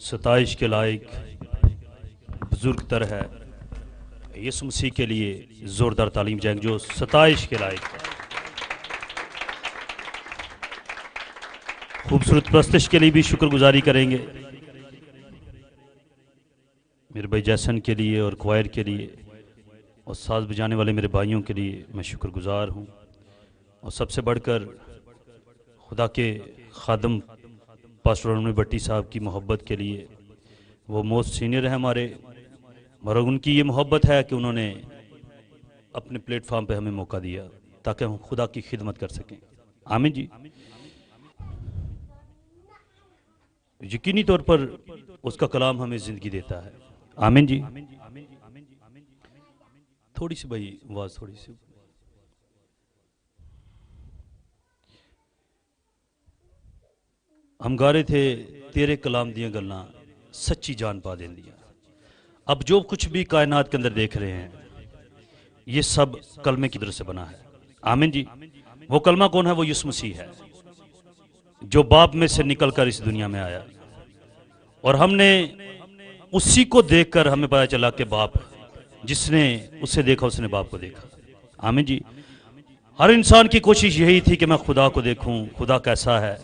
ستائش کے لائق بزرگ تر ہے یسوع مسیح کے لیے زوردار تعلیم جائیں جو ستائش کے لائق ہے. خوبصورت پرستش کے لیے بھی شکر گزاری کریں گے میرے بھائی جیسن کے لیے اور کوائر کے لیے اور ساز بجانے والے میرے بھائیوں کے لیے میں شکر گزار ہوں. اور سب سے بڑھ کر خدا کے خادم پاسٹر ارون بھٹی صاحب کی محبت کے لیے. وہ موسٹ سینئر ہیں ہمارے مگر ان کی یہ محبت ہے کہ انہوں نے اپنے پلیٹ فارم پہ ہمیں موقع دیا تاکہ ہم خدا کی خدمت کر سکیں. آمین جی. یقینی طور پر اس کا کلام ہمیں زندگی دیتا ہے. آمین جی. تھوڑی سی بھائی آواز تھوڑی سی. ہم گا رہے تھے تیرے کلام دیاں گلاں سچی جان پا دیں دیا. اب جو کچھ بھی کائنات کے اندر دیکھ رہے ہیں یہ سب کلمے کی طرف سے بنا ہے. آمین جی. وہ کلمہ کون ہے؟ وہ یسوع مسیح ہے جو باپ میں سے نکل کر اس دنیا میں آیا اور ہم نے اسی کو دیکھ کر ہمیں پتا چلا کہ باپ جس نے اسے دیکھا اس نے باپ کو دیکھا. آمین جی. ہر انسان کی کوشش یہی تھی کہ میں خدا کو دیکھوں. خدا کیسا ہے؟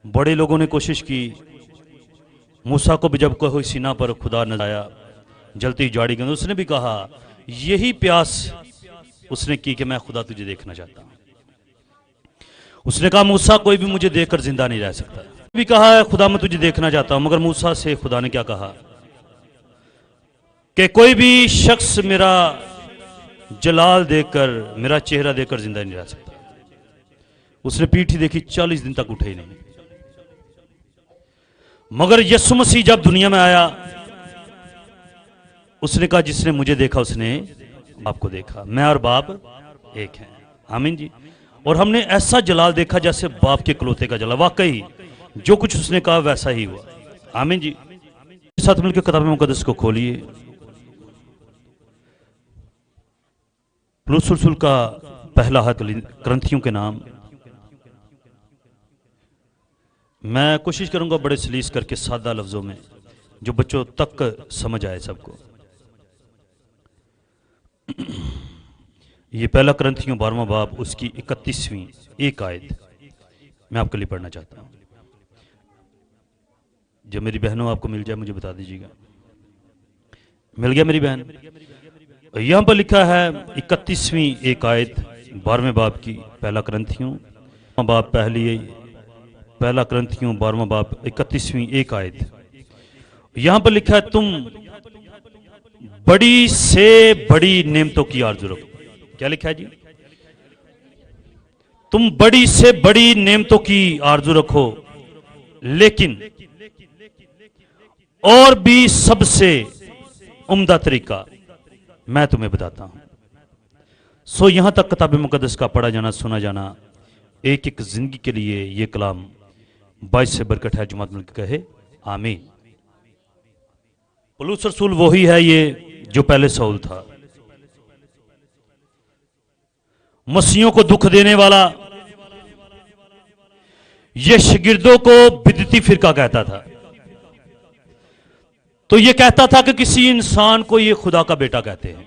بڑے لوگوں نے کوشش کی. موسیٰ کو بھی جب کوئی سینہ پر خدا نظر آیا جلتی جاڑی گند اس نے بھی کہا یہی پیاس اس نے کی کہ میں خدا تجھے دیکھنا چاہتا ہوں. اس نے کہا موسیٰ کوئی بھی مجھے دیکھ کر زندہ نہیں رہ سکتا. بھی کہا ہے خدا میں تجھے دیکھنا چاہتا ہوں. مگر موسیٰ سے خدا نے کیا کہا کہ کوئی بھی شخص میرا جلال دیکھ کر میرا چہرہ دیکھ کر زندہ نہیں رہ سکتا. اس نے پیٹھی دیکھی 40 دن تک اٹھے ہی نہیں. مگر یسوع مسیح جب دنیا میں آیا اس نے کہا جس نے مجھے دیکھا اس نے باپ کو دیکھا. میں اور باپ ایک ہیں. آمین جی. اور ہم نے ایسا جلال دیکھا جیسے باپ کے کلوتے کا جلال. واقعی جو کچھ اس نے کہا ویسا ہی ہوا. آمین جی. ساتھ مل کے کتاب مقدس کو کھولیے. پولس رسول کا پہلا خط کرنتھیوں کے نام. میں کوشش کروں گا بڑے سلیس کر کے سادہ لفظوں میں جو بچوں تک سمجھ آئے سب کو. یہ پہلا کرنتھیوں 12واں باب اس کی 31ویں ایک آیت میں آپ کے لیے پڑھنا چاہتا ہوں. جب میری بہنوں آپ کو مل جائے مجھے بتا دیجیے گا. مل گیا میری بہن؟ یہاں پر لکھا ہے 31ویں ایک آیت 12ویں باب کی. پہلا کرنتھیوں باب پہلا کرنتھیوں 12واں باب 31ویں ایک آیت. یہاں پر لکھا ہے تم بڑی سے بڑی نعمتوں کی آرزو رکھو. کیا لکھا ہے جی؟ تم بڑی سے بڑی نعمتوں کی آرزو رکھو لیکن اور بھی سب سے عمدہ طریقہ میں تمہیں بتاتا ہوں. سو یہاں تک کتاب مقدس کا پڑھا جانا سنا جانا ایک ایک زندگی کے لیے یہ کلام باعث سے برکت ہے. جماعت مل کے کہے آمین. پولس رسول وہی ہے یہ جو پہلے سول تھا. مسیحوں کو دکھ دینے والا. یہ شاگردوں کو بدعتی فرقہ کہتا تھا. تو یہ کہتا تھا کہ کسی انسان کو یہ خدا کا بیٹا کہتے ہیں.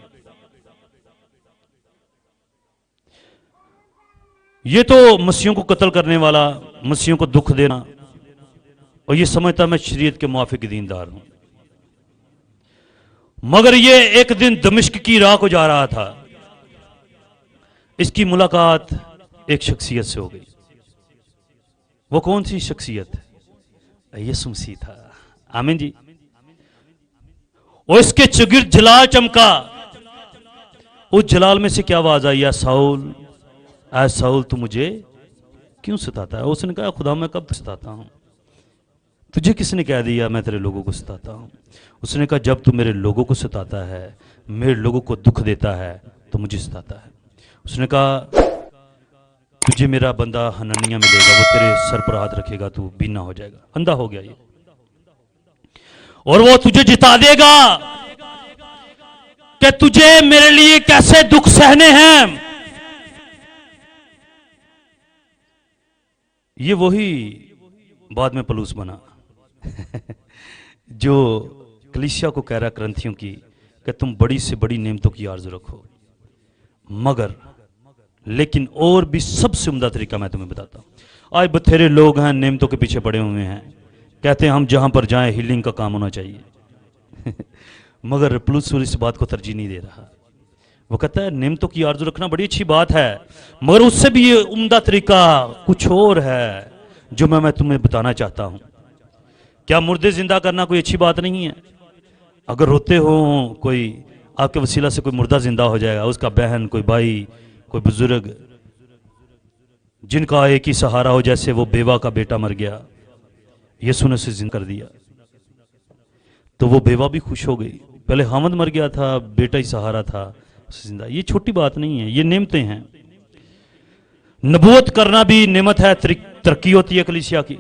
یہ تو مسیحوں کو قتل کرنے والا, مسیحوں کو دکھ دینا, اور یہ سمجھتا میں شریعت کے موافق دیندار ہوں. مگر یہ ایک دن دمشق کی راہ کو جا رہا تھا. اس کی ملاقات ایک شخصیت سے ہو گئی. وہ کون سی شخصیت؟ یسوع مسیح تھا. آمین جی. اور اس کے چگرد جلال چمکا. اس جلال میں سے کیا آواز آئی؟ اے ساؤل اے ساؤل تو مجھے کیوں ستاتا ہے؟ اس نے کہا خدا میں کب ستاتا ہوں؟ تجھے کس نے کہہ دیا میں تیرے لوگوں کو ستاتا ہوں؟ اس نے کہا جب تو میرے لوگوں کو ستاتا ہے, میرے لوگوں کو دکھ دیتا ہے تو مجھے ستاتا ہے. اس نے کہا تجھے میرا بندہ حنانیہ ملے گا, وہ تیرے سر پر ہاتھ رکھے گا تو بینا ہو جائے گا. اندھا ہو گیا یہ, اور وہ تجھے جتا دے گا کہ تجھے میرے لیے کیسے دکھ سہنے ہیں. یہ وہی بعد میں پولس بنا. जो कलीसिया को कह रहा है करंथियों की कि तुम बड़ी से बड़ी नेमतों की आरज़ू रखो, मगर लेकिन और भी सबसे उम्दा तरीका मैं तुम्हें बताता हूँ। आज बथेरे लोग हैं नेमतों के पीछे पड़े हुए हैं, कहते हैं हम जहाँ पर जाएं हीलिंग का काम होना चाहिए मगर पौलुस रसूल इस बात को तरजीह नहीं दे रहा। वो कहता है नेमतों की आरज़ू रखना बड़ी अच्छी बात है, मगर उससे भी ये उम्दा तरीका कुछ और है जो मैं तुम्हें बताना चाहता हूँ। क्या मुर्दे जिंदा करना कोई अच्छी बात नहीं है? अगर रोते हो कोई आपके वसीला से कोई मुर्दा जिंदा हो जाएगा, उसका बहन, कोई भाई, कोई बुजुर्ग जिनका एक ही सहारा हो, जैसे वो बेवा का बेटा मर गया, यीशु ने उसे जिंदा कर दिया, तो वो बेवा भी खुश हो गई। पहले हामद मर गया था, बेटा ही सहारा था, जिंदा। ये छोटी बात नहीं है, ये नेमतें हैं। नबूवत करना भी नेमत है, तरक्की होती है कलीसिया की।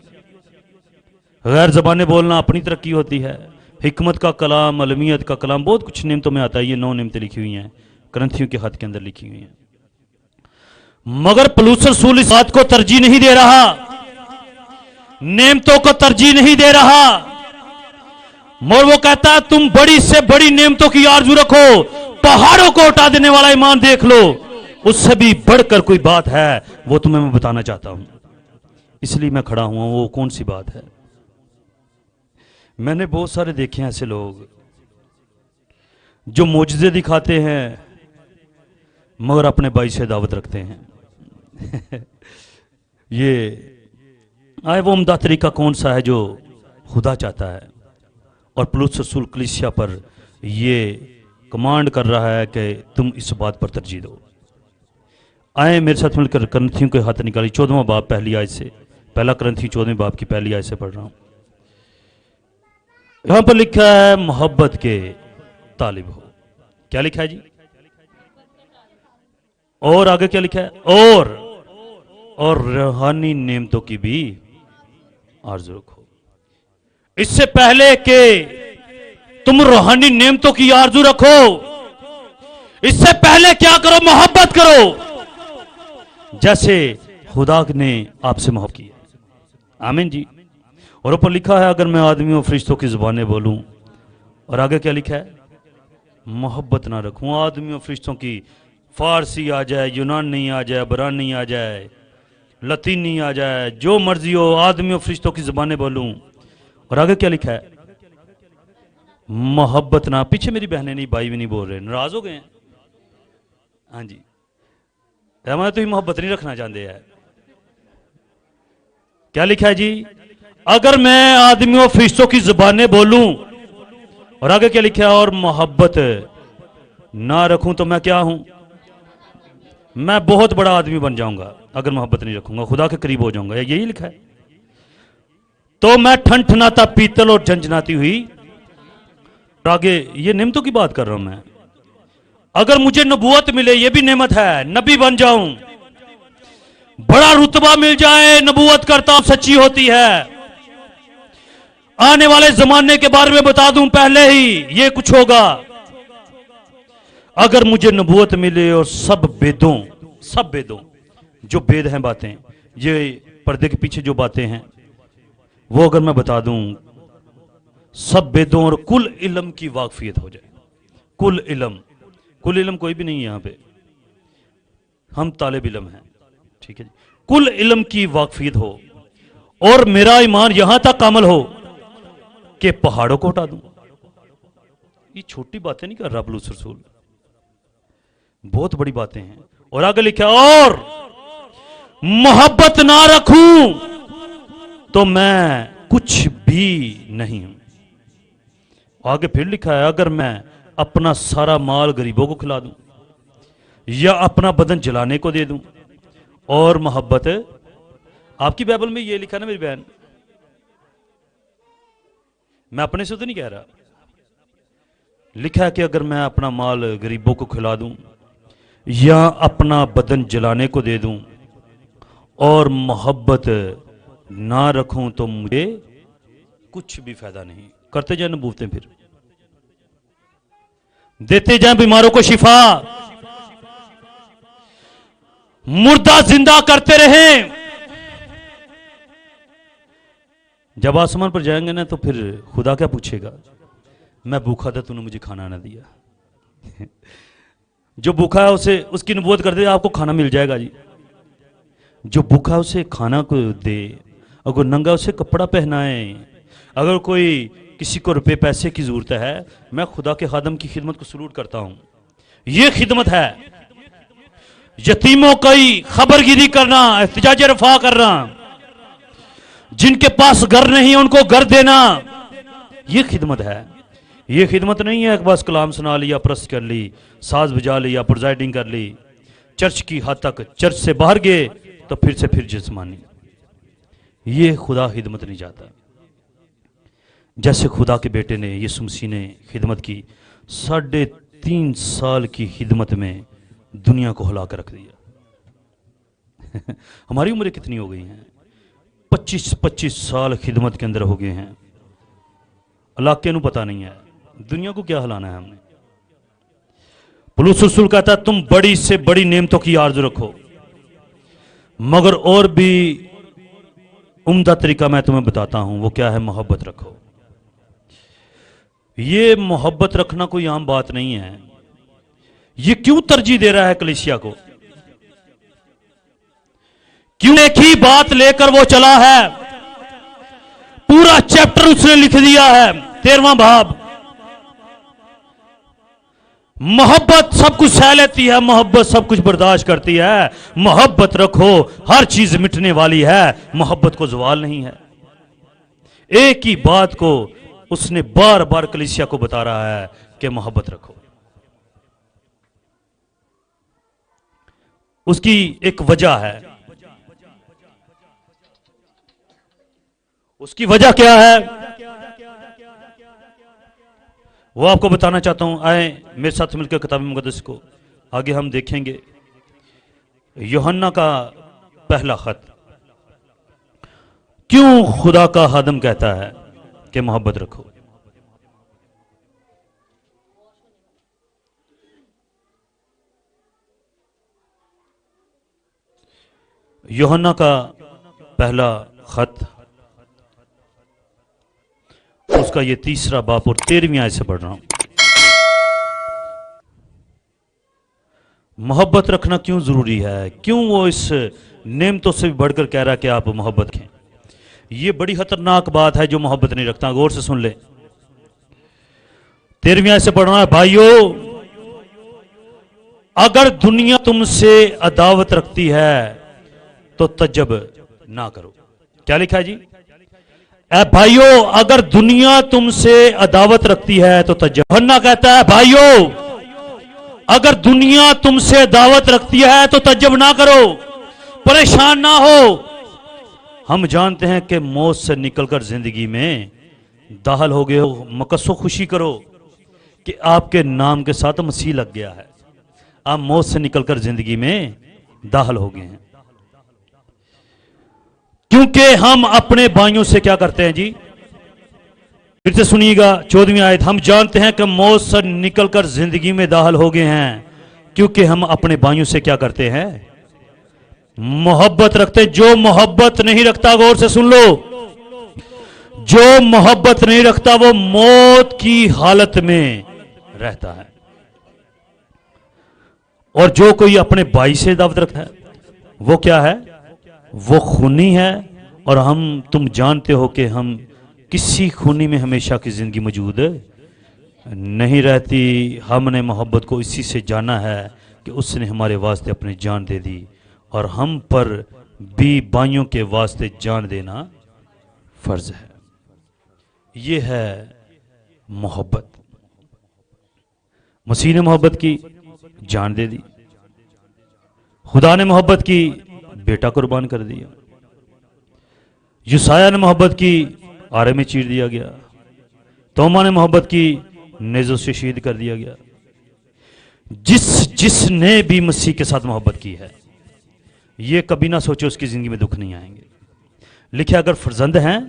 गैर ज़बानें बोलना अपनी तरक्की होती है। हिकमत का कलाम, अलमियत का कलाम, बहुत कुछ नेमतों में आता है। ये 9 नेमतें लिखी हुई हैं, करंथियों के हाथ के अंदर लिखी हुई हैं। मगर पौलुस रसूल इस बात को तरजीह नहीं दे रहा, नेमतों को तरजीह नहीं दे रहा, और वो कहता है तुम बड़ी से बड़ी नेमतों की आरज़ू रखो, पहाड़ों को उठा देने वाला ईमान देख लो, उससे भी बढ़कर कोई बात है, वो तुम्हें मैं बताना चाहता हूं, इसलिए मैं खड़ा हुआ हूं। वो कौन सी बात है? मैंने बहुत सारे देखे हैं ऐसे लोग जो मोजज़े दिखाते हैं मगर अपने भाई से दावत रखते हैं ये आए वो उम्दा तरीका कौन सा है जो खुदा चाहता है? और पौलुस रसूल कलीसिया पर ये कमांड कर रहा है कि तुम इस बात पर तरजीह दो। आए मेरे साथ मिलकर करंथियों के हाथ निकाली 14वां बाब पहली आयत से, पहला करंथी 14वें बाब की पहली आयत से पढ़ रहा हूं। यहां पर लिखा है मोहब्बत के तालिब हो। क्या लिखा है जी? और आगे क्या लिखा है? और रूहानी नेमतों की भी आरज़ू रखो। इससे पहले कि तुम रूहानी नेमतों की आरज़ू रखो, इससे पहले क्या करो? मोहब्बत करो जैसे खुदा ने आपसे मोहब्बत की। आमीन जी। और ऊपर लिखा है अगर मैं आदमियों फरिश्तों की जुबानें बोलूं, और आगे क्या लिखा है? मोहब्बत ना रखूं। आदमियों फरिश्तों की, फारसी आ जाए, यूनानी आ जाए, बरानी आ जाए, लतीनी आ जाए, जो मर्जी हो, आदमियों फरिश्तों की जुबानें बोलूं, और आगे क्या लिखा है? मोहब्बत ना। पीछे मेरी बहनें नहीं, भाई भी नहीं बोल रहे, नाराज हो गए हैं। हाँ जी, हमारे तो ही मोहब्बत नहीं रखना चाहते हैं। क्या लिखा है जी? अगर मैं आदमियों फरिश्तों की जुबानें बोलूं, और आगे क्या लिखा है? और मोहब्बत ना रखूं तो मैं क्या हूं? मैं बहुत बड़ा आदमी बन जाऊंगा अगर मोहब्बत नहीं रखूंगा, खुदा के करीब हो जाऊंगा। यही लिखा है। तो मैं ठनठनाता पीतल और झंझनाती हुई। आगे ये नेमतों की बात कर रहा हूं मैं। अगर मुझे नबूवत मिले, ये भी नेमत है, नबी बन जाऊं, बड़ा रुतबा मिल जाए, नबूवत करता हूं, सच्ची होती है, आने वाले जमाने के बारे में बता दूं पहले ही ये कुछ होगा। अगर मुझे नबूवत मिले और सब वेदों जो वेद हैं, बातें, ये पर्दे के पीछे जो बातें हैं, वो अगर मैं बता दूं, सब वेदों और कुल इल्म की वाकफियत हो जाए। कुल इल्म कोई भी नहीं है यहां पे, हम तालिब इल्म हैं, ठीक है जी। कुल इल्म की वाकफियत हो और मेरा ईमान यहां तक कामल हो कि पहाड़ों को हटा दूं। ये छोटी बातें नहीं कर रहा पौलुस रसूल, बहुत बड़ी बातें हैं। और आगे लिखा, और मोहब्बत ना रखूं तो मैं कुछ भी नहीं हूं। आगे फिर लिखा है, अगर मैं अपना सारा माल गरीबों को खिला दूं या अपना बदन जलाने को दे दूं, और मोहब्बत, आपकी बाइबल में ये लिखा ना मेरी बहन, मैं अपने से तो नहीं कह रहा, लिखा है कि अगर मैं अपना माल गरीबों को खिला दूं या अपना बदन जलाने को दे दूं और मोहब्बत ना रखूं तो मुझे कुछ भी फायदा नहीं। करते जाए नबूवतें, फिर देते जाए बीमारों को शिफा, मुर्दा जिंदा करते रहें, جب آسمان پر جائیں گے نا تو پھر خدا کیا پوچھے گا؟ میں بھوکا تھا تو نے مجھے کھانا نہ دیا۔ جو بھوکا ہے اسے اس کی نبوت کر دے آپ کو کھانا مل جائے گا جی۔ جو بھوکا اسے کھانا کو دے، اگر ننگا اسے کپڑا پہنائے، اگر کوئی کسی کو روپے پیسے کی ضرورت ہے، میں خدا کے خادم کی خدمت کو سلوٹ کرتا ہوں۔ یہ خدمت ہے، یتیموں کی خبر گیری کرنا، احتجاج رفع کرنا، جن کے پاس گھر نہیں ان کو گھر دینا، یہ خدمت ہے۔ یہ خدمت نہیں ہے کہ بس کلام سنا لیا، پرست کر لی، ساز بجا لیا، پرزائڈنگ کر لی، چرچ کی حد تک، چرچ سے باہر گئے تو پھر جسمانی۔ یہ خدا خدمت نہیں جاتا۔ جیسے خدا کے بیٹے نے یسوع مسیح نے خدمت کی، 3.5 سال کی خدمت میں دنیا کو ہلا کر رکھ دیا۔ ہماری عمریں کتنی ہو گئی ہیں؟ 25 سال خدمت کے اندر ہو گئے ہیں۔ علاقے نو پتہ نہیں ہے، دنیا کو کیا ہلانا ہے ہم نے۔ پولس رسول کہتا ہے تم بڑی سے بڑی نعمتوں کی آرزو رکھو، مگر اور بھی عمدہ طریقہ میں تمہیں بتاتا ہوں، وہ کیا ہے؟ محبت رکھو۔ یہ محبت رکھنا کوئی عام بات نہیں ہے۔ یہ کیوں ترجیح دے رہا ہے کلیسیا کو؟ کیوں ایک ہی بات لے کر وہ چلا ہے؟ پورا چیپٹر اس نے لکھ دیا ہے، 13واں باب۔ محبت سب کچھ سہ لیتی ہے، محبت سب کچھ برداشت کرتی ہے، محبت رکھو، ہر چیز مٹنے والی ہے، محبت کو زوال نہیں ہے۔ ایک ہی بات کو اس نے بار بار کلیسیا کو بتا رہا ہے کہ محبت رکھو۔ اس کی ایک وجہ ہے۔ اس کی وجہ کیا ہے وہ آپ کو بتانا چاہتا ہوں۔ آئیں میرے ساتھ مل کر کتاب مقدس کو آگے ہم دیکھیں گے۔ یوحنا کا پہلا خط، کیوں خدا کا خادم کہتا ہے کہ محبت رکھو؟ یوحنا کا پہلا خط، اس کا یہ 3 باب اور 13ویں آیت سے پڑھ رہا ہوں۔ محبت رکھنا کیوں ضروری ہے؟ کیوں وہ اس نعمتوں سے بھی بڑھ کر کہہ رہا ہے کہ آپ محبت رکھیں؟ یہ بڑی خطرناک بات ہے جو محبت نہیں رکھتا۔ غور سے سن لے، 13ویں آیت سے پڑھ رہا ہے، بھائیو اگر دنیا تم سے عداوت رکھتی ہے تو تعجب نہ کرو۔ کیا لکھا ہے جی؟ اے بھائیو اگر دنیا تم سے عداوت رکھتی ہے تو تعجب۔ یوحنا کہتا ہے بھائیو اگر دنیا تم سے عداوت رکھتی ہے تو تعجب نہ کرو، پریشان نہ ہو۔ ہم جانتے ہیں کہ موت سے نکل کر زندگی میں داخل ہو گئے ہو، مکث و خوشی کرو کہ آپ کے نام کے ساتھ مسیح لگ گیا ہے۔ آپ موت سے نکل کر زندگی میں داخل ہو گئے ہیں، کیونکہ ہم اپنے بھائیوں سے کیا کرتے ہیں جی؟ پھر سے سنیے گا 14ویں آیت، ہم جانتے ہیں کہ موت سے نکل کر زندگی میں داخل ہو گئے ہیں کیونکہ ہم اپنے بھائیوں سے کیا کرتے ہیں؟ محبت رکھتے۔ جو محبت نہیں رکھتا، غور سے سن لو، جو محبت نہیں رکھتا وہ موت کی حالت میں رہتا ہے۔ اور جو کوئی اپنے بھائی سے دعوت رکھتا ہے وہ کیا ہے؟ وہ خونی ہے، اور تم جانتے ہو کہ ہم کسی خونی میں ہمیشہ کی زندگی موجود نہیں رہتی۔ ہم نے محبت کو اسی سے جانا ہے کہ اس نے ہمارے واسطے اپنی جان دے دی، اور ہم پر بھی بھائیوں کے واسطے جان دینا فرض ہے۔ یہ ہے محبت۔ مسیح نے محبت کی، جان دے دی۔ خدا نے محبت کی، بیٹا قربان کر دیا۔ یسایہ نے محبت کی، آرے میں چیر دیا گیا۔ توما نے محبت کی، نیزوں سے شہید کر دیا گیا۔ جس نے بھی مسیح کے ساتھ محبت کی ہے، یہ کبھی نہ سوچے اس کی زندگی میں دکھ نہیں آئیں گے۔ لکھے اگر فرزند ہیں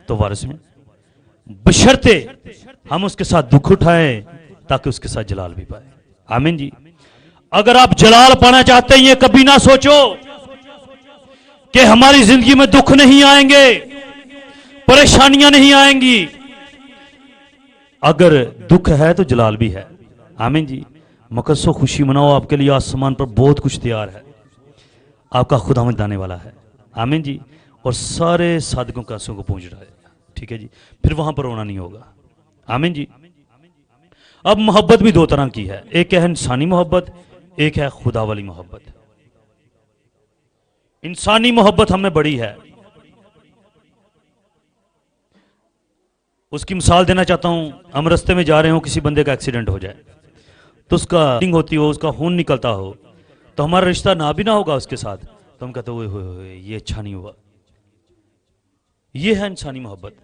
تو وارث ہیں، بشرطے ہم اس کے ساتھ دکھ اٹھائیں تاکہ اس کے ساتھ جلال بھی پائے۔ آمین جی۔ اگر آپ جلال پانا چاہتے ہیں، یہ کبھی نہ سوچو کہ ہماری زندگی میں دکھ نہیں آئیں گے، परेशानियां नहीं आएंगी। अगर दुख है तो जलाल भी है। आमीन जी। मकसो खुशी मनाओ, आपके लिए आसमान पर बहुत कुछ तैयार है, आपका खुदावंद दाने वाला है। आमीन जी। और सारे साधकों के आंसुओं को पहुंच रहा है। ठीक है जी, फिर वहां पर रोना नहीं होगा। आमीन जी। अब मोहब्बत भी दो तरह की है, एक है इंसानी मोहब्बत, एक है खुदा वाली मोहब्बत। इंसानी मोहब्बत हमें बड़ी है, उसकी मिसाल देना चाहता हूं। हम रास्ते में जा रहे हो, किसी बंदे का एक्सीडेंट हो जाए तो उसका होती हो, उसका खून निकलता हो, तो हमारा रिश्ता ना भी ना होगा उसके साथ, तो हम कहते हो ये अच्छा नहीं हुआ। ये है इंसानी मोहब्बत।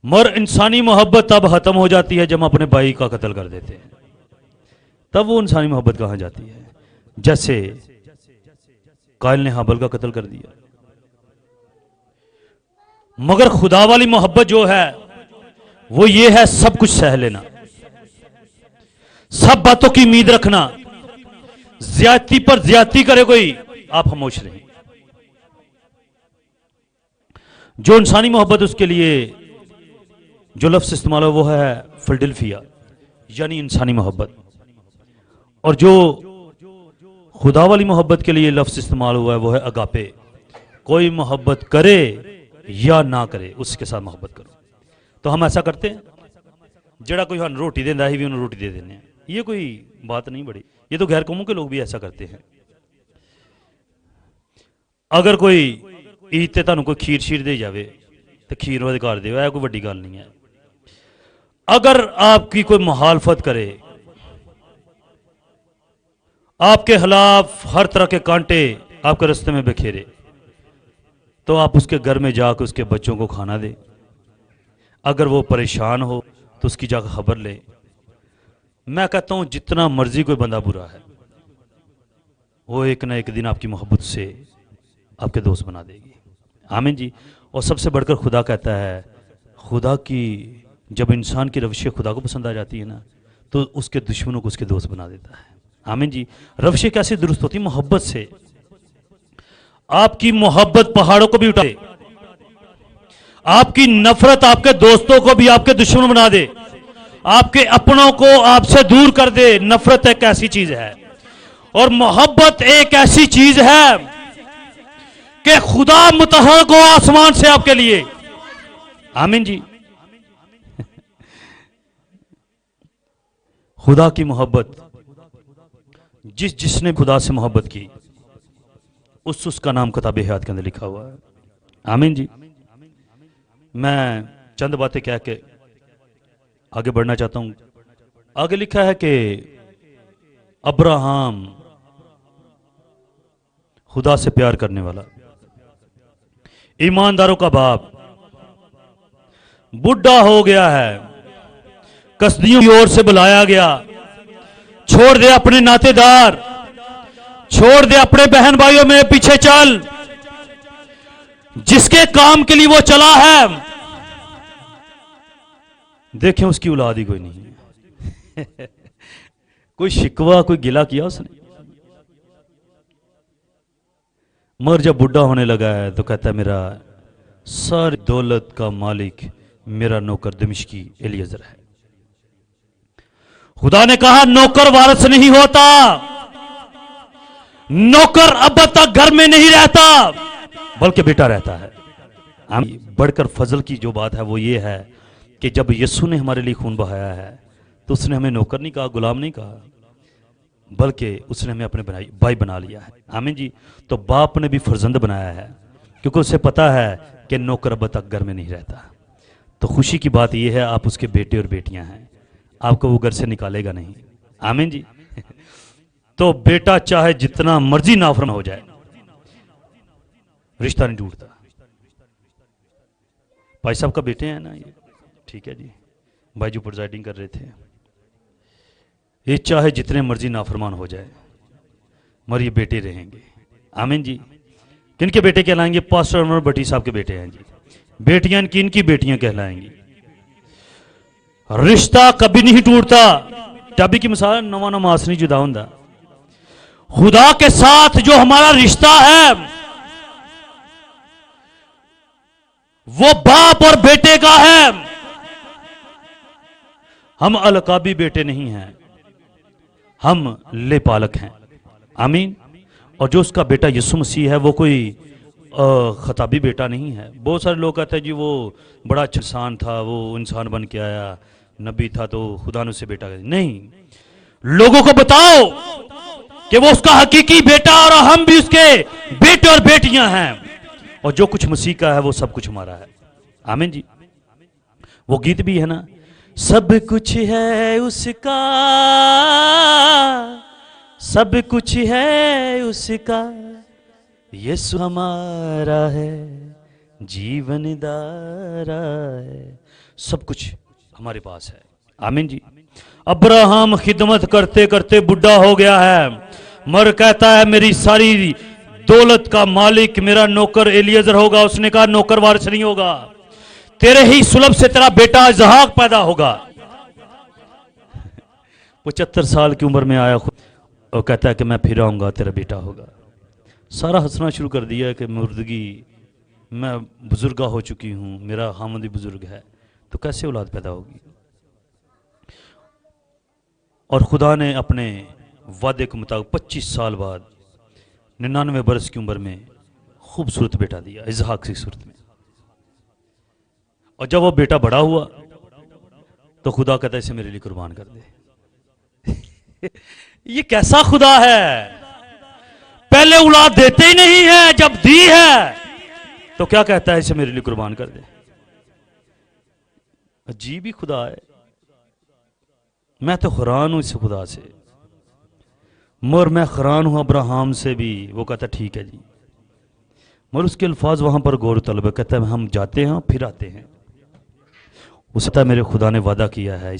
मगर इंसानी मोहब्बत तब खत्म हो जाती है जब हम अपने भाई का कत्ल कर देते हैं, तब वो इंसानी मोहब्बत कहां जाती है। जैसे कायल ने हाबल का कत्ल कर दिया। मगर खुदा वाली मोहब्बत जो है वो ये है सब कुछ सह लेना, सब बातों की उम्मीद रखना, ज्यादती पर ज्यादती करे कोई आप खामोश रहें। जो इंसानी मोहब्बत, उसके लिए जो लफ्ज इस्तेमाल हो वो है फिलडेल्फिया, यानी इंसानी मोहब्बत। और जो खुदा वाली मोहब्बत के लिए लफ्ज इस्तेमाल हुआ है वो है अगापे। कोई मोहब्बत करे या ना करे, उसके साथ मोहब्बत करो। तो हम ऐसा करते हैं, जड़ा कोई हम रोटी देता है भी उन्हें रोटी दे देने, ये कोई बात नहीं बड़ी। ये तो गैर कौमों के लोग भी ऐसा करते हैं। अगर कोई ईद ते तुहानू कोई खीर शीर दे जावे तो खीर वो घर दे, कोई बड़ी गल नहीं है। अगर आपकी कोई मुखालफत करे, आपके खिलाफ हर तरह के कांटे आपके रास्ते में बिखेरे, तो आप उसके घर में जाकर उसके बच्चों को खाना दे। अगर वो परेशान हो तो उसकी जाकर खबर ले। मैं कहता हूं जितना मर्जी कोई बंदा बुरा है, वो एक ना एक दिन आपकी मोहब्बत से आपके दोस्त बना देगी। आमीन जी। और सबसे बढ़कर खुदा कहता है, खुदा की जब इंसान की रविशें खुदा को पसंद आ जाती है ना, तो उसके दुश्मनों को उसके दोस्त बना देता है। आमीन जी। रविशें कैसे दुरुस्त होती? मोहब्बत से। आपकी मोहब्बत पहाड़ों को भी उठा दे, आपकी नफरत आपके दोस्तों को भी आपके दुश्मन बना दे, आपके अपनों को आपसे दूर कर दे। नफरत एक ऐसी चीज है और मोहब्बत एक ऐसी चीज है कि खुदा मुतहर को आसमान से आपके लिए। आमीन जी। खुदा की मोहब्बत, जिसने खुदा से मोहब्बत की उसका नाम किताब हयात के अंदर लिखा हुआ है। आमीन जी। मैं चंद बातें कह के आगे बढ़ना चाहता हूं। आगे लिखा है कि अब्राहम खुदा से प्यार करने वाला, ईमानदारों का बाप, बुढ़ा हो गया है, कसदियों की ओर से बुलाया गया। छोड़ दे अपने नातेदार, छोड़ दे अपने बहन भाइयों में पीछे चल। जिसके काम के लिए वो चला है, देखें उसकी औलाद ही कोई नहीं है। कोई शिकवा, कोई गिला किया उसने? मगर जब बुढ़ा होने लगा है तो कहता है मेरा सारी दौलत का मालिक मेरा नौकर दमिश्की एलियजर है। खुदा ने कहा नौकर वारिस नहीं होता, नौकर अब तक घर में नहीं रहता बल्कि बेटा रहता है। बढ़कर फजल की जो बात है वो ये है कि जब यीशु ने हमारे लिए खून बहाया है तो उसने हमें नौकर नहीं कहा, गुलाम नहीं कहा, बल्कि उसने हमें अपने भाई बना लिया है। आमीन जी। तो बाप ने भी फर्जंद बनाया है क्योंकि उसे पता है कि नौकर अब तक घर में नहीं रहता। तो खुशी की बात यह है आप उसके बेटे और बेटियां हैं, आपको वो घर से निकालेगा नहीं। आमीन जी। तो बेटा चाहे जितना मर्जी नाफरमान हो जाए, रिश्ता नहीं टूटता। भाई साहब का बेटे हैं ना ये, ठीक है जी, भाई जो प्रिजाइडिंग कर रहे थे, ये चाहे जितने मर्जी नाफरमान हो जाए मगर ये बेटे रहेंगे। आमीन जी। किनके बेटे कहलाएंगे? पास्टर अमर भट्टी साहब के बेटे हैं जी। बेटियां किनकी बेटियां कहलाएंगी। रिश्ता कभी नहीं टूटता। चाबी की मिसाल नवा नमास नहीं जुदा हुंदा। खुदा के साथ जो हमारा रिश्ता है وہ باپ اور بیٹے کا ہے. ہم القابی بیٹے نہیں ہیں, ہم لے پالک ہیں. آمین. اور جو اس کا بیٹا یسوع مسیح ہے وہ کوئی خطابی بیٹا نہیں ہے. بہت سارے لوگ کہتے ہیں جی وہ بڑا اچھا انسان تھا, وہ انسان بن کے آیا, نبی تھا تو خدا نے اسے بیٹا کہا. نہیں, لوگوں کو بتاؤ کہ وہ اس کا حقیقی بیٹا اور ہم بھی اس کے بیٹے اور بیٹیاں ہیں, اور جو کچھ مسیح کا ہے وہ سب کچھ ہمارا ہے. آمین جی. وہ گیت بھی ہے نا, سب کچھ ہے اس کا, سب کچھ ہے اس کا, یسوع ہمارا ہے, جیون دارا ہے. سب کچھ ہمارے پاس ہے. آمین جی. ابراہم خدمت کرتے کرتے بڈھا ہو گیا ہے, مر کہتا ہے میری ساری دولت کا مالک میرا نوکر الیعزر ہوگا. اس نے کہا نوکر وارث نہیں ہوگا, تیرے ہی سلب سے تیرا بیٹا اسحاق پیدا ہوگا. 75 سال کی عمر میں آیا اور کہتا ہے کہ میں پھر آؤں گا, تیرا بیٹا ہوگا. سارا ہنسنا شروع کر دیا کہ مردگی, میں بزرگا ہو چکی ہوں, میرا خامد بزرگ ہے, تو کیسے اولاد پیدا ہوگی. اور خدا نے اپنے وعدے کے مطابق 25 سال بعد 99 برس کی عمر میں خوبصورت بیٹا دیا اسحاق کی صورت میں. اور جب وہ بیٹا بڑا ہوا تو خدا کہتا ہے اسے میرے لیے قربان کر دے. یہ کیسا خدا ہے, پہلے اولاد دیتے ہی نہیں ہے, جب دی ہے تو کیا کہتا ہے اسے میرے لیے قربان کر دے. عجیب ہی خدا ہے. میں تو حیران ہوں اس خدا سے, مگر میں حیران ہوں ابراہم سے بھی. وہ کہتا ٹھیک ہے جی, مگر اس کے الفاظ وہاں پر غور طلب ہے. کہتا ہے ہم جاتے ہیں پھر آتے ہیں. اس طرح میرے خدا نے وعدہ کیا ہے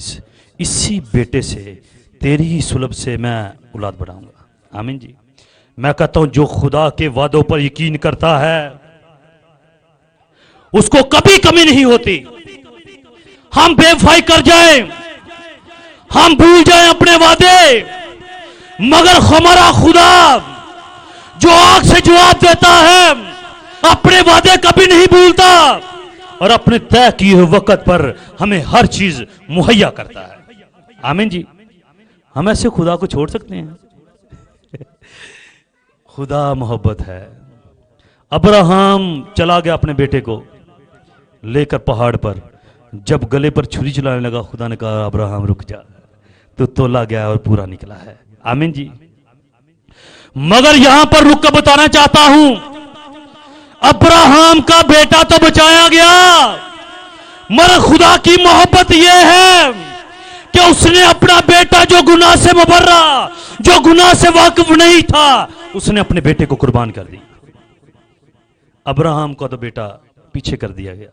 اسی بیٹے سے, تیری ہی سلب سے میں اولاد بڑھاؤں گا. آمین جی. میں کہتا ہوں جو خدا کے وعدوں پر یقین کرتا ہے اس کو کبھی کمی نہیں ہوتی. ہم بے وفائی کر جائیں, ہم بھول جائیں اپنے وعدے, مگر ہمارا خدا جو آگ سے جواب دیتا ہے اپنے وعدے کبھی نہیں بھولتا, اور اپنے طے کیے ہوئے وقت پر ہمیں ہر چیز مہیا کرتا ہے. آمین جی. ہم ایسے خدا کو چھوڑ سکتے ہیں؟ خدا محبت ہے. ابراہم چلا گیا اپنے بیٹے کو لے کر پہاڑ پر. جب گلے پر چھری چلانے لگا خدا نے کہا ابراہم رک جا, تو تولا گیا اور پورا نکلا ہے. آمین جی. مگر یہاں پر رک کر بتانا چاہتا ہوں ابراہم کا بیٹا تو بچایا گیا, مگر خدا کی محبت یہ ہے کہ اس نے اپنا بیٹا جو گناہ سے مبرہ, جو گناہ سے واقف نہیں تھا, اس نے اپنے بیٹے کو قربان کر دی. ابراہم کا تو بیٹا پیچھے کر دیا گیا,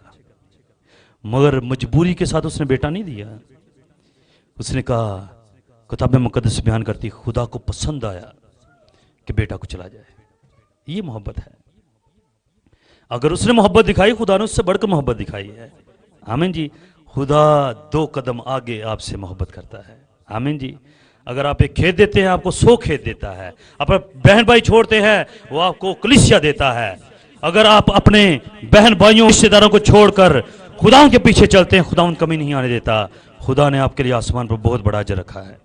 مگر مجبوری کے ساتھ اس نے بیٹا نہیں دیا. اس نے کہا, کتاب مقدس بیان کرتی خدا کو پسند آیا کہ بیٹا کو چلا جائے. یہ محبت ہے. اگر اس نے محبت دکھائی, خدا نے اس سے بڑھ کر محبت دکھائی ہے. آمین جی. خدا 2 قدم آگے آپ سے محبت کرتا ہے. آمین جی. اگر آپ ایک کھیت دیتے ہیں آپ کو 100 کھیت دیتا ہے. اپنے بہن بھائی چھوڑتے ہیں وہ آپ کو کلیسیا دیتا ہے. اگر آپ اپنے بہن بھائیوں رشتے داروں کو چھوڑ کر خدا ان کے پیچھے چلتے ہیں, خدا ان کمی نہیں آنے دیتا. خدا نے آپ کے لیے آسمان پر بہت بڑا اجر رکھا ہے.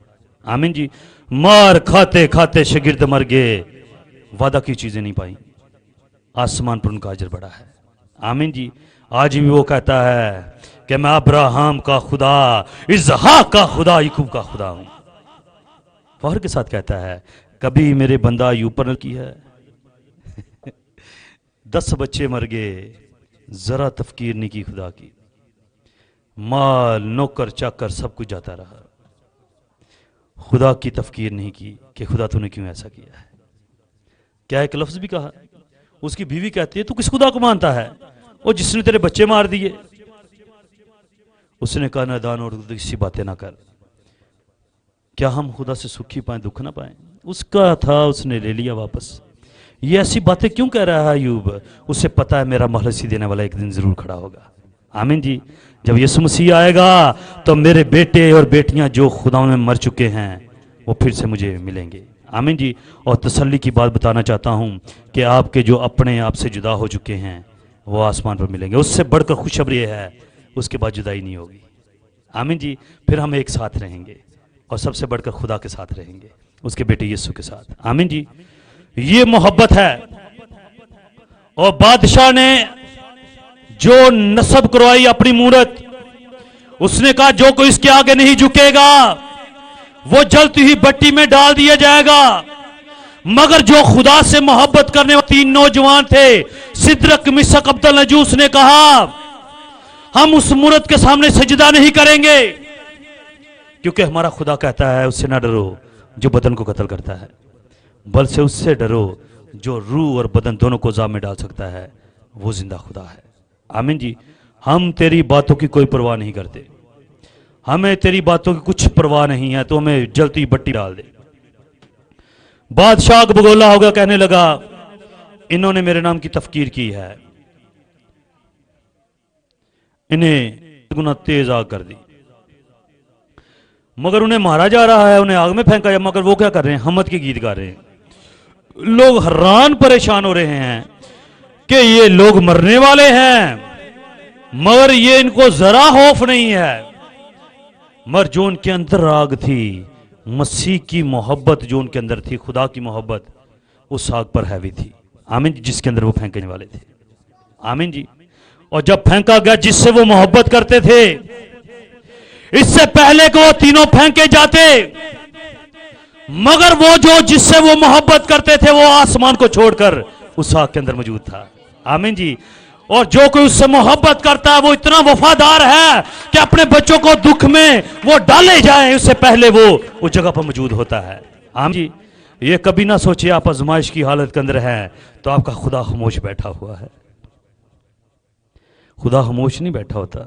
آمین جی. مار کھاتے کھاتے شاگرد مر گئے, وعدہ کی چیزیں نہیں پائیں, آسمان پر ان کا اجر بڑا ہے. آمین جی. آج بھی وہ کہتا ہے کہ میں ابراہم کا خدا, اسحاق کا خدا, یعقوب کا خدا ہوں. فخر کے ساتھ کہتا ہے کبھی میرے بندہ ایوب پر نہ کی ہے. 10 بچے مر گئے, ذرا تفکیر نہیں کی خدا کی. مال نوکر چاکر سب کچھ جاتا رہا, خدا کی تفکیر نہیں کی کہ خدا تو نے کیوں ایسا کیا ہے. کیا ایک لفظ بھی کہا. اس کی بیوی کہتی ہے تو کس خدا کو مانتا ہے, اور جس نے تیرے بچے مار دیے. اس نے کہا نادان اور کسی باتیں نہ کر, کیا ہم خدا سے سکھی پائیں دکھ نہ پائیں. اس کا تھا, اس نے لے لیا واپس. یہ ایسی باتیں کیوں کہہ رہا ہے ایوب؟ اسے پتا ہے میرا مہلسی دینے والا ایک دن ضرور کھڑا ہوگا. آمین جی. جب یسوع مسیح آئے گا تو میرے بیٹے اور بیٹیاں جو خدا میں مر چکے ہیں وہ پھر سے مجھے ملیں گے. آمین جی. اور تسلی کی بات بتانا چاہتا ہوں کہ آپ کے جو اپنے آپ سے جدا ہو چکے ہیں वो आसमान पर मिलेंगे। उससे बढ़कर खुशखबरी ये है, उसके बाद जुदाई नहीं होगी। आमीन जी। फिर हम एक साथ रहेंगे और सबसे बढ़कर खुदा के साथ रहेंगे, उसके बेटे यीशु के साथ। आमीन जी। ये मोहब्बत है। और बादशाह ने जो नस्ब करवाई अपनी मूरत, उसने कहा जो कोई इसके आगे नहीं झुकेगा वो जलती हुई भट्टी में डाल दिया जाएगा। मगर जो खुदा से मोहब्बत करने वाले 3 नौजवान थे, सिद्रक, मिशक, अब्दुल नजूस ने कहा हम उस मूरत के सामने सजदा नहीं करेंगे, क्योंकि हमारा खुदा कहता है उससे ना डरो जो बदन को कत्ल करता है, बल्कि उससे डरो जो रूह और बदन दोनों को अज़ाब में डाल सकता है, वो जिंदा खुदा है। आमीन जी। हम तेरी बातों की कोई परवाह नहीं करते, हमें तेरी बातों की कुछ परवाह नहीं है, तो हमें जलती भट्टी डाल दे। बादशाह बगोला हो गया, कहने लगा इन्होंने मेरे नाम की तफकीर की है, इन्हें गुना तेज आग कर दी। मगर उन्हें मारा जा रहा है, उन्हें आग में फेंका जाए, मगर वो क्या कर रहे हैं? हमद के गीत गा रहे हैं। लोग हैरान परेशान हो रहे हैं कि ये लोग मरने वाले हैं, मगर ये इनको जरा खौफ नहीं है। मगर जो उनके अंदर आग थी, मसीह की मोहब्बत जो उनके अंदर थी, खुदा की मोहब्बत, उस आग पर हैवी थी। आमीन जी। जिसके अंदर वो फेंकने वाले थे। आमीन जी। और जब फेंका गया जिससे वो मोहब्बत करते थे, इससे पहले कि वो तीनों फेंके जाते, मगर वो जो जिससे वो मोहब्बत करते थे वो आसमान को छोड़कर उस आग के अंदर मौजूद था। आमीन जी। और जो कोई उससे मोहब्बत करता है वो इतना वफादार है कि अपने बच्चों को दुख में वो डाले जाए उससे पहले वो उस जगह पर मौजूद होता है। आमीन जी। ये कभी ना सोचिए आप आजमाइश की हालत के अंदर हैं तो आपका खुदा खामोश बैठा हुआ है। खुदा खामोश नहीं बैठा होता,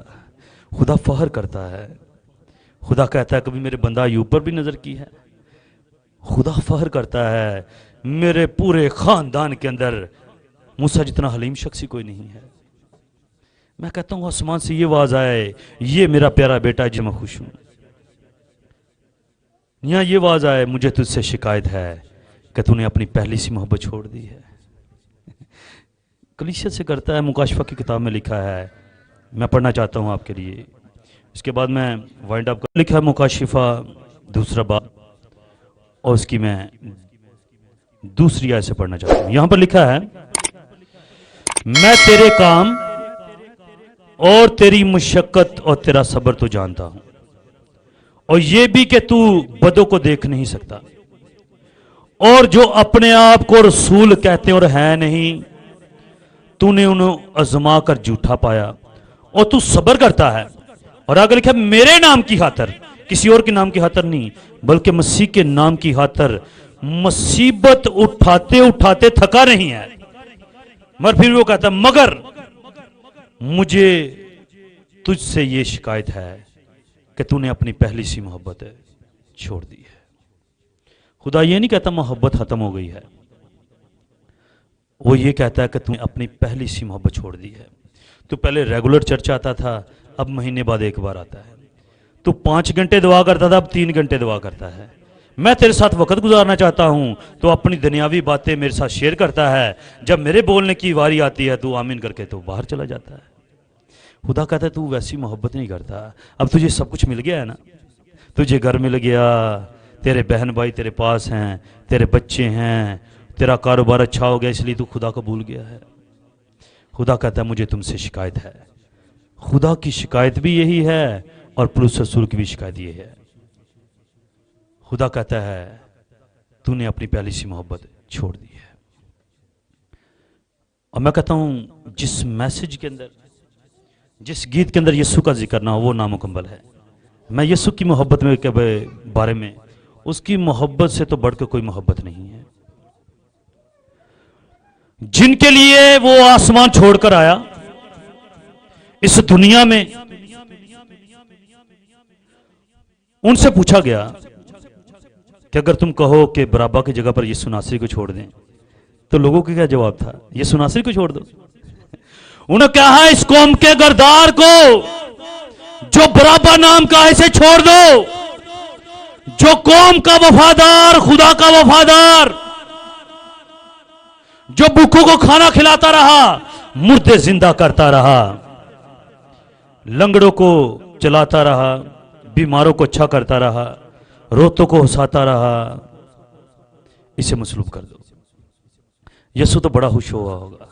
खुदा फहर करता है। खुदा कहता है कभी मेरे बंदा अय्यूब पर भी नजर की है। खुदा फहर करता है मेरे पूरे खानदान के अंदर मूसा जितना हलीम शख्स ही कोई नहीं है। मैं कहता हूं आसमान से ये आवाज आए, ये मेरा प्यारा बेटा है जिसमें मैं खुश हूं। यहां ये आवाज आए, मुझे तुझसे शिकायत है कि तूने अपनी पहली सी मोहब्बत छोड़ दी है। कलीसिया से करता है, मुकाशफा की किताब में लिखा है, मैं पढ़ना चाहता हूं आपके लिए। इसके बाद मैं वाइंड अप कर, लिखा है मुकाशफा 2 बाब, और उसकी मैं दूसरी आयत से पढ़ना चाहता हूं। यहां पर लिखा है, मैं तेरे काम और तेरी मुशक्कत और तेरा सब्र तो जानता हूं, और ये भी कि तू बदों को देख नहीं सकता, और जो अपने आप को रसूल कहते और है नहीं, तूने उन्हें आजमा कर झूठा पाया और तू सब्र करता है। और आगे लिखा, मेरे नाम की खातर, किसी और के नाम की खातर नहीं बल्कि मसीह के नाम की खातर मुसीबत उठाते उठाते थका नहीं है। मगर फिर वो कहता, मगर मुझे तुझसे ये शिकायत है कि तूने अपनी पहली सी मोहब्बत छोड़ दी है। खुदा ये नहीं कहता मोहब्बत खत्म हो गई है, वो ये कहता है कि तूने अपनी पहली सी मोहब्बत छोड़ दी है। तू पहले रेगुलर चर्च आता था, अब महीने बाद एक बार आता है। तू 5 घंटे दुआ करता था, अब 3 घंटे दुआ करता है। मैं तेरे साथ वक्त गुजारना चाहता हूं, तो अपनी दुनियावी बातें मेरे साथ शेयर करता है। जब मेरे बोलने की बारी आती है तू आमीन करके तो बाहर चला जाता है। खुदा कहता है तू वैसी मोहब्बत नहीं करता। अब तुझे सब कुछ मिल गया है ना, तुझे घर मिल गया, तेरे बहन भाई तेरे पास हैं, तेरे बच्चे हैं, तेरा कारोबार अच्छा हो गया, इसलिए तू खुदा को भूल गया है। खुदा कहता है मुझे तुमसे शिकायत है। खुदा की शिकायत भी यही है और पुलिस रसूल की भी शिकायत यही है। खुदा कहता है तूने अपनी पहली सी मोहब्बत छोड़ दी है। और मैं कहता हूं जिस मैसेज के अंदर, जिस गीत के अंदर यीशु का जिक्र ना हो वो नामुकम्मल है। मैं यीशु की मोहब्बत में के बारे में, उसकी मोहब्बत से तो बढ़कर कोई मोहब्बत नहीं है। जिनके लिए वो आसमान छोड़कर आया इस दुनिया में, उनसे पूछा गया कि अगर तुम कहो कि बराबा की जगह पर यीशु नासरी को छोड़ दें, तो लोगों का क्या जवाब था? यीशु नासरी को छोड़ दो। उन्होंने कहा इस कौम के गरदार को जो बराबा नाम का है इसे छोड़ दो। जो कौम का वफादार, खुदा का वफादार, जो भूखों को खाना खिलाता रहा, मुर्दे जिंदा करता रहा, लंगड़ों को चलाता रहा, बीमारों को अच्छा करता रहा, रोतों को हंसाता रहा, इसे मसलूब कर दो। यीशु तो बड़ा खुश हुआ होगा,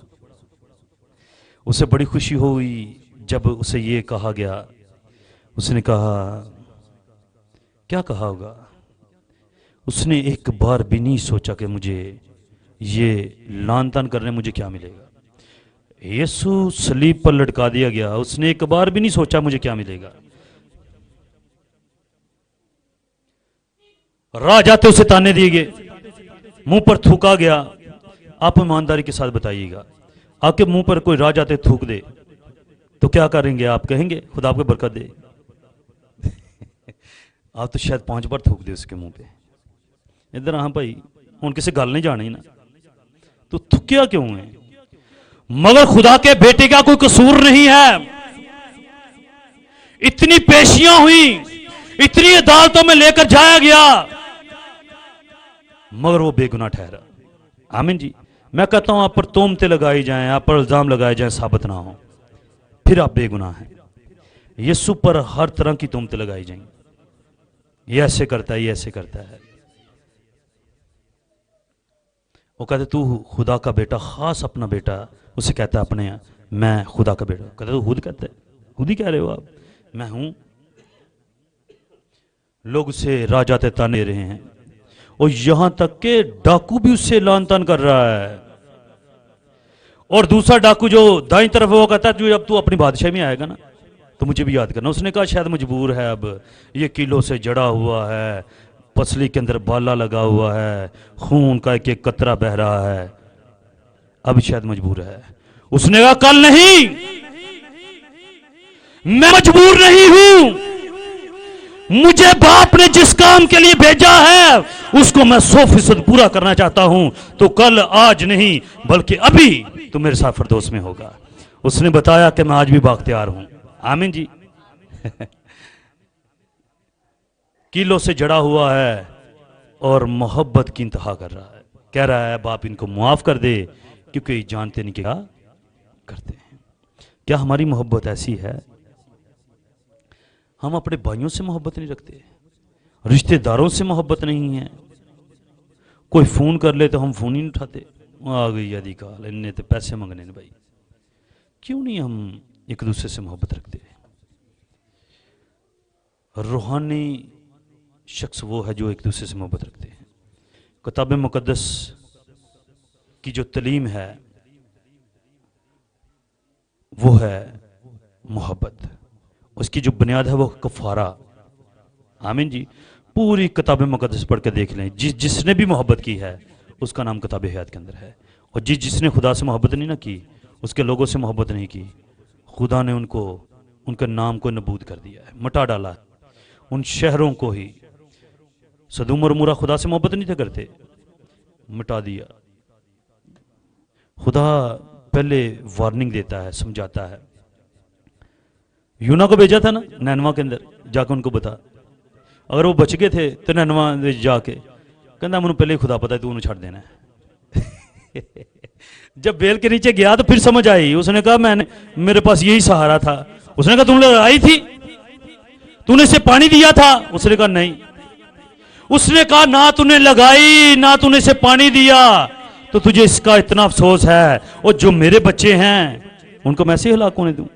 उसे बड़ी खुशी हुई जब उसे ये कहा गया। उसने कहा, क्या कहा होगा? उसने एक बार भी नहीं सोचा कि मुझे ये लान तान करने मुझे क्या मिलेगा। यीशु सलीब पर लटका दिया गया, उसने एक बार भी नहीं सोचा मुझे क्या मिलेगा। राह जाते उसे ताने दिए गए, मुंह पर थूका गया। आप ईमानदारी के साथ बताइएगा, आपके मुंह पर कोई राह जाते थूक दे तो क्या करेंगे? आप कहेंगे खुदा आपको बरकत दे? आप तो शायद 5 बार थूक दे उसके मुंह पे। इधर हाँ भाई, उन किसी गल नहीं जानी ना, तो थुकिया क्यों है? मगर खुदा के बेटे का कोई कसूर नहीं है। इतनी पेशियां हुई, इतनी अदालतों में लेकर जाया गया, मगर वो बेगुनाह ठहरा। आमीन जी। मैं कहता हूं आप पर तोहमतें लगाई जाएं, आप पर इल्जाम लगाए जाएं, साबित ना हो, फिर आप बेगुनाह हैं। यीशु पर हर तरह की तोहमतें लगाई जाएंगी, ये ऐसे करता है, ये ऐसे करता है। वो कहते तू खुदा का बेटा, खास अपना बेटा उसे कहता है अपने, मैं खुदा का बेटा। कहते तू खुद कहता है, खुद ही कह रहे हो आप, मैं हूं। लोग उसे राह जाते ताने दे रहे हैं, और यहां तक के डाकू भी उससे लान तान कर रहा है। और दूसरा डाकू जो दाईं तरफ, वो कहता है अब तू अपनी बादशाही में आएगा ना तो मुझे भी याद करना। उसने कहा शायद मजबूर है, अब ये किलो से जड़ा हुआ है, पसली के अंदर बाला लगा हुआ है, खून का एक एक कतरा बह रहा है, अब शायद मजबूर है। उसने कहा कल नहीं, मैं मजबूर नहीं हूं, मुझे बाप ने जिस काम के लिए भेजा है उसको मैं 100% पूरा करना चाहता हूं, तो कल आज नहीं बल्कि अभी तो मेरे साथ फिरदौस में होगा। उसने बताया कि मैं आज भी बाख्तियार हूं। आमीन जी। किलो से जड़ा हुआ है और मोहब्बत की इंतहा कर रहा है, कह रहा है बाप इनको मुआफ कर दे क्योंकि ये जानते नहीं क्या करते हैं। क्या हमारी मोहब्बत ऐसी है? हम अपने भाइयों से मोहब्बत नहीं रखते, रिश्तेदारों से मोहब्बत नहीं है। कोई फोन कर ले तो हम फोन ही नहीं उठाते, आ गई यदि काल, इन्हें तो पैसे मंगने ने भाई। क्यों नहीं हम एक दूसरे से मोहब्बत रखते? रूहानी शख्स वो है जो एक दूसरे से मोहब्बत रखते हैं। किताब मुकद्दस की जो तलीम है वो है मोहब्बत, उसकी जो बुनियाद है वो कफारा। आमीन जी। पूरी किताब मुकद्दस पढ़ के देख लें, जिसने भी मोहब्बत की है उसका नाम किताब हयात के अंदर है। और जिसने खुदा से मोहब्बत नहीं ना की, उसके लोगों से मोहब्बत नहीं की, खुदा ने उनको, उनके नाम को नबूद कर दिया है, मिटा डाला है। उन शहरों को ही, सदूम और मूरा खुदा से मोहब्बत नहीं थे करते, मिटा दिया। खुदा पहले वार्निंग देता है, समझाता है। यूना को भेजा था ना नैनवा के अंदर, जाके उनको बता। अगर वो बच गए थे तो नैनवा जाके कहना मैंने पहले ही खुदा पता है, तू उन्हें छाड़ देना है। जब बेल के नीचे गया तो फिर समझ आई, उसने कहा मैंने, मेरे पास यही सहारा था। उसने कहा तूने लगाई थी, तूने इसे पानी दिया था? उसने कहा नहीं। उसने कहा ना तूने लगाई ना तूने इसे पानी दिया तो तुझे इसका इतना अफसोस है, और जो मेरे बच्चे हैं उनको मैं ऐसे हलाक होने दूं?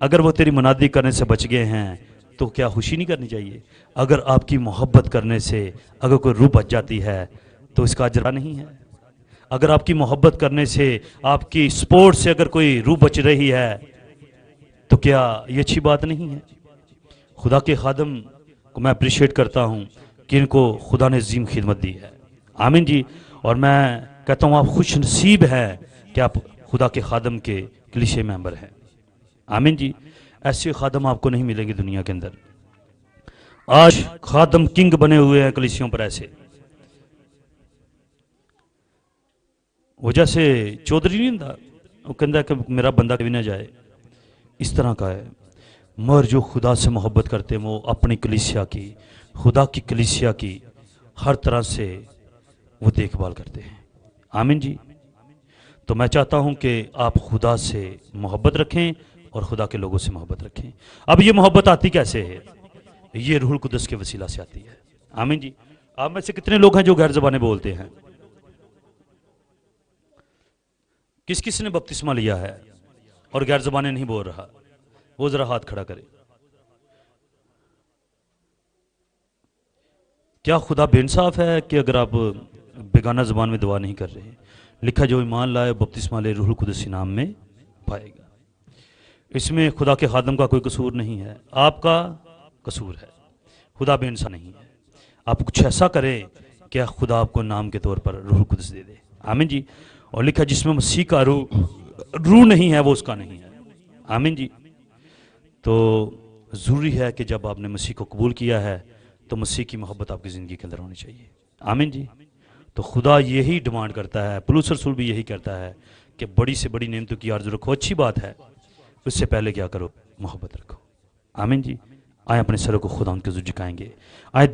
अगर वो तेरी मुनादी करने से बच गए हैं तो क्या खुशी नहीं करनी चाहिए? अगर आपकी मोहब्बत करने से अगर कोई रूह बच जाती है तो इसका अजर नहीं है? अगर आपकी मोहब्बत करने से, आपकी सपोर्ट से अगर कोई रूह बच रही है तो क्या ये अच्छी बात नहीं है? खुदा के खादम को मैं अप्रिशिएट करता हूँ कि इनको खुदा ने अजीम खिदमत दी है। आमीन जी। और मैं कहता हूँ आप खुश नसीब हैं कि आप खुदा के खादम के कलीसिया मेंबर हैं। आमीन जी। ऐसे खादम आपको नहीं मिलेंगे दुनिया के अंदर। आज खादम किंग बने हुए हैं कलीसियों पर। ऐसे वो जैसे चौधरी नहीं था, वो कहता कि मेरा बंदा कभी ना जाए, इस तरह का है। मगर जो खुदा से मोहब्बत करते हैं वो अपनी कलीसिया की, खुदा की कलीसिया की हर तरह से वो देखभाल करते हैं। آمین جی. تو میں چاہتا ہوں کہ آپ خدا سے محبت رکھیں اور خدا کے لوگوں سے محبت رکھیں. اب یہ محبت آتی کیسے ہے؟ یہ روح القدس کے وسیلہ سے آتی ہے. آمین جی. آپ میں سے کتنے لوگ ہیں جو غیر زبانیں بولتے ہیں؟ کس کس نے بپتسمہ لیا ہے اور غیر زبانیں نہیں بول رہا؟ وہ ذرا ہاتھ کھڑا کرے. کیا خدا بے انصاف ہے کہ اگر آپ بیگانہ زبان میں دعا نہیں کر رہے؟ لکھا جو ایمان لائے بپتسمہ لے روح القدس نام میں پائے گا. اس میں خدا کے خادم کا کوئی قصور نہیں ہے، آپ کا قصور ہے. خدا بے انصاف نہیں ہے. آپ کچھ ایسا کریں کہ خدا آپ کو نام کے طور پر روح القدس دے دے. آمین جی. اور لکھا جس میں مسیح کا روح نہیں ہے وہ اس کا نہیں ہے. آمین جی. تو ضروری ہے کہ جب آپ نے مسیح کو قبول کیا ہے تو مسیح کی محبت آپ کی زندگی کے اندر ہونی چاہیے. آمین جی. تو خدا یہی ڈیمانڈ کرتا ہے، پولس رسول بھی یہی کرتا ہے کہ بڑی سے بڑی نعمتوں کی آرزو رکھو. اچھی بات ہے، اس سے پہلے کیا کرو؟ محبت رکھو. آمین جی. آئیں اپنے سروں کو خدا ان کے حضور جھکائیں گے. آئیں